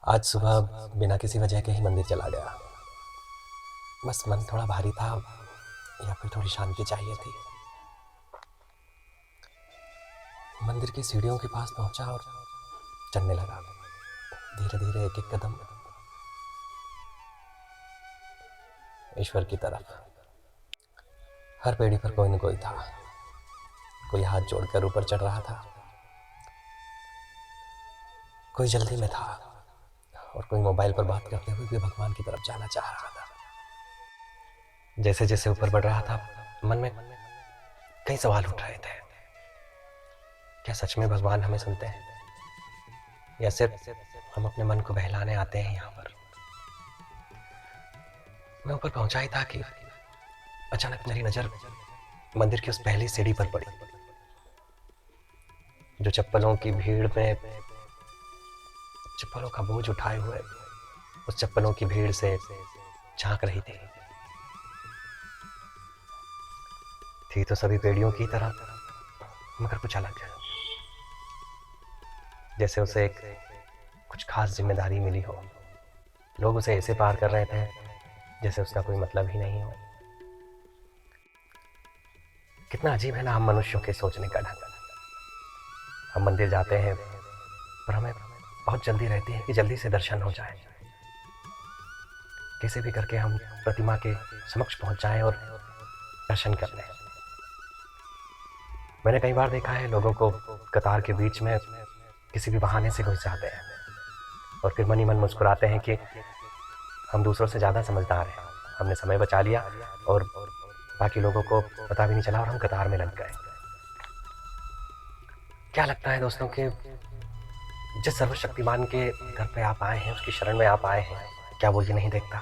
आज सुबह बिना किसी वजह के ही मंदिर चला गया। बस मन थोड़ा भारी था या फिर थोड़ी शांति चाहिए थी। मंदिर की सीढ़ियों के पास पहुंचा और चलने लगा, धीरे धीरे एक एक कदम ईश्वर की तरफ। हर पेड़ी पर कोई न कोई था। कोई हाथ जोड़कर ऊपर चढ़ रहा था, कोई जल्दी में था और कोई मोबाइल पर बात करते हुए भी भगवान की तरफ जाना चाह रहा था। जैसे जैसे ऊपर बढ़ रहा था, मन में कई सवाल उठ रहे थे। क्या सच में भगवान हमें सुनते हैं या सिर्फ हम अपने मन को बहलाने आते हैं यहाँ पर। मैं ऊपर पहुंचा ही था कि अचानक मेरी नजर मंदिर की उस पहली सीढ़ी पर पड़ी, जो चप्पलों की भीड़ में चप्पलों का बोझ उठाए हुए उस चप्पलों की भीड़ से झांक रही थी तो सभी पेड़ियों की तरह, मगर कुछ अलग है। जैसे उसे एक कुछ खास जिम्मेदारी मिली हो। लोग उसे ऐसे पार कर रहे थे जैसे उसका कोई मतलब ही नहीं हो। कितना अजीब है ना हम मनुष्यों के सोचने का ढंग। हम मंदिर जाते हैं पर हमें बहुत जल्दी रहती है कि जल्दी से दर्शन हो जाए, कैसे भी करके हम प्रतिमा के समक्ष पहुंच जाएं और दर्शन कर लें। मैंने कई बार देखा है लोगों को कतार के बीच में किसी भी बहाने से घुस जाते हैं और फिर मन ही मन मुस्कुराते हैं कि हम दूसरों से ज़्यादा समझदार हैं, हमने समय बचा लिया और बाकी लोगों को पता भी नहीं चला और हम कतार में लग गए। क्या लगता है दोस्तों कि जिस सर्वशक्तिमान के घर पे आप आए हैं, उसकी शरण में आप आए हैं, क्या वो ये नहीं देखता?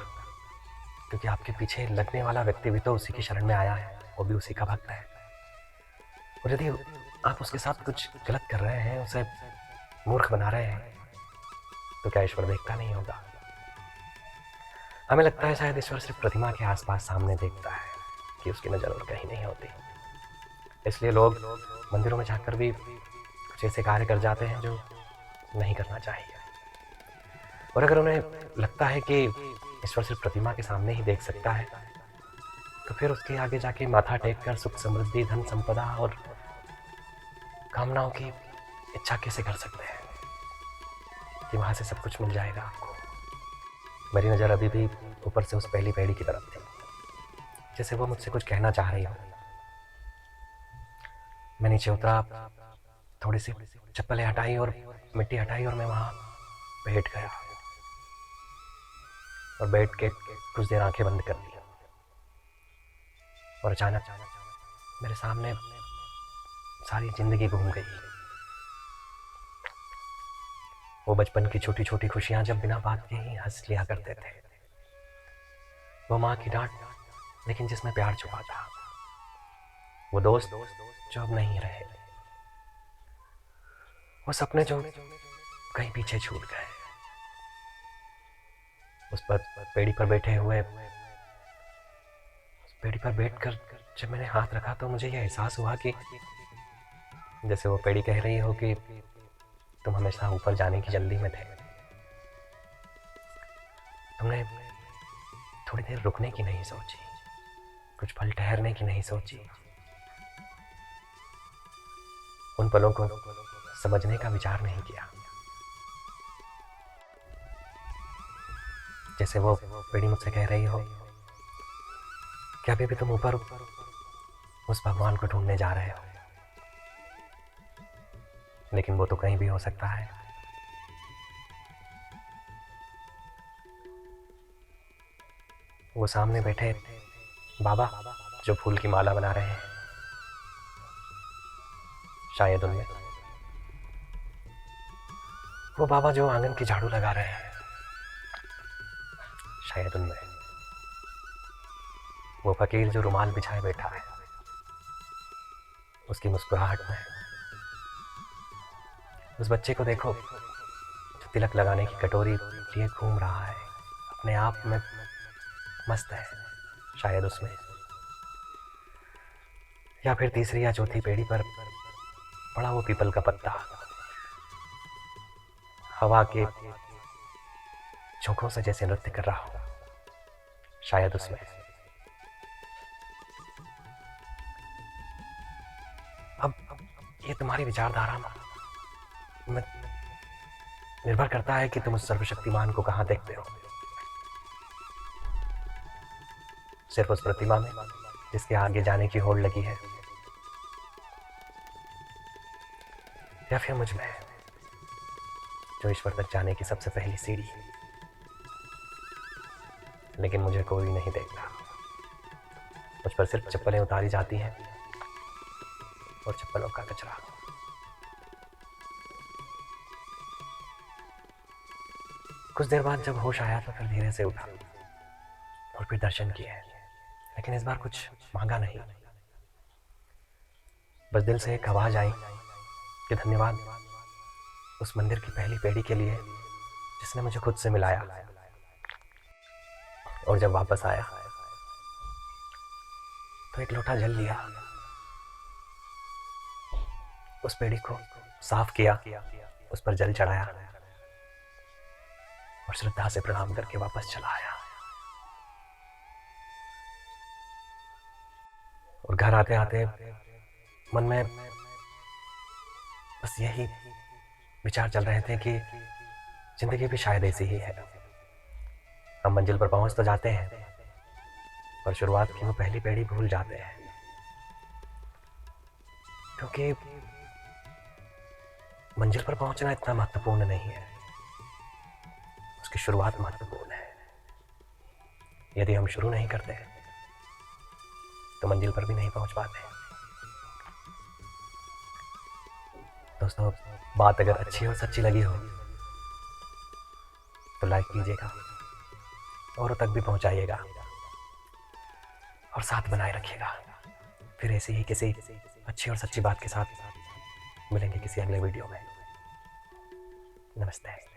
क्योंकि आपके पीछे लगने वाला व्यक्ति भी तो उसी की शरण में आया है, वो भी उसी का भक्त है। और यदि आप उसके साथ कुछ गलत कर रहे हैं, उसे मूर्ख बना रहे हैं, तो क्या ईश्वर देखता नहीं होगा? हमें लगता है शायद ईश्वर सिर्फ प्रतिमा के आसपास सामने देखता है कि उसकी नज़र और कहीं नहीं होती। इसलिए लोग मंदिरों में जाकर भी कुछ ऐसे कार्य कर जाते हैं जो नहीं करना चाहिए। और अगर उन्हें लगता है कि ईश्वर सिर्फ प्रतिमा के सामने ही देख सकता है, तो फिर उसके आगे जाके माथा टेक कर सुख समृद्धि धन संपदा और कामनाओं की इच्छा कैसे कर सकते हैं कि वहां से सब कुछ मिल जाएगा आपको। मेरी नज़र अभी भी ऊपर से उस पहली पेड़ी की तरफ थी, जैसे वो मुझसे कुछ कहना चाह रही हो। मैं नीचे उतरा, थोड़ी सी चप्पलें हटाई और मिट्टी हटाई और मैं वहां बैठ गया और बैठ के कुछ देर आंखें बंद कर ली। और अचानक मेरे सामने सारी जिंदगी घूम गई। वो बचपन की छोटी छोटी खुशियां जब बिना बात के ही हंस लिया करते थे, वो माँ की डांट लेकिन जिसमें प्यार छुपा था, वो दोस्त जो अब नहीं रहे, वो सपने जो कहीं पीछे छूट गए। उस पर पेड़ी पर बैठे हुए, उस पेड़ी पर बैठकर जब मैंने हाथ रखा तो मुझे यह एहसास हुआ कि जैसे वो पेड़ी कह रही हो कि तुम हमेशा ऊपर जाने की जल्दी में थे, तुमने थोड़ी देर रुकने की नहीं सोची, कुछ पल ठहरने की नहीं सोची, उन पलों को समझने का विचार नहीं किया। जैसे वो पेड़ी मुझसे कह रही हो कि अभी भी तुम ऊपर उस भगवान को ढूंढने जा रहे हो, लेकिन वो तो कहीं भी हो सकता है। वो सामने बैठे बाबा जो फूल की माला बना रहे हैं, शायद उनमें वो बाबा जो आंगन की झाड़ू लगा रहे हैं, शायद उनमें वो फकीर जो रुमाल बिछाए बैठा है, उसकी मुस्कुराहट में उस बच्चे को देखो जो तिलक लगाने की कटोरी लिए घूम रहा है, अपने आप में मस्त है, शायद उसमें। या फिर तीसरी या चौथी पेड़ी पर पड़ा वो पीपल का पत्ता, हवा के झोंकों से जैसे नृत्य कर रहा हूं, शायद उसमें अब ये तुम्हारी विचारधारा में निर्भर करता है कि तुम उस सर्वशक्तिमान को कहां देखते हो। सिर्फ उस प्रतिमा में जिसके आगे जाने की होड़ लगी है, या फिर मुझ में जो ईश्वर तक जाने की सबसे पहली सीढ़ी। लेकिन मुझे कोई नहीं देखता। मुझ पर सिर्फ चप्पलें उतारी जाती हैं और चप्पलों का कचरा। कुछ देर बाद जब होश आया तो फिर धीरे से उठा और फिर दर्शन किए, लेकिन इस बार कुछ मांगा नहीं। बस दिल से एक आवाज आई कि धन्यवाद उस मंदिर की पहली पेड़ी के लिए जिसने मुझे खुद से मिलाया। और जब वापस आया तो एक लोटा जल लिया, उस पेड़ी को साफ किया, उस पर जल चढ़ाया और श्रद्धा से प्रणाम करके वापस चला आया। और घर आते आते मन में बस यही विचार चल रहे थे कि जिंदगी भी शायद ऐसी ही है। हम मंजिल पर पहुंच तो जाते हैं, पर शुरुआत की वो पहली पेड़ी भूल जाते हैं, क्योंकि मंजिल पर पहुंचना इतना महत्वपूर्ण नहीं है, उसकी शुरुआत महत्वपूर्ण है। यदि हम शुरू नहीं करते तो मंजिल पर भी नहीं पहुंच पाते। दोस्तों, बात अगर अच्छी और सच्ची लगी हो तो लाइक कीजिएगा, औरों तक भी पहुंचाइएगा और साथ बनाए रखिएगा। फिर ऐसे ही किसी अच्छी और सच्ची बात के साथ मिलेंगे किसी अगले वीडियो में। नमस्ते।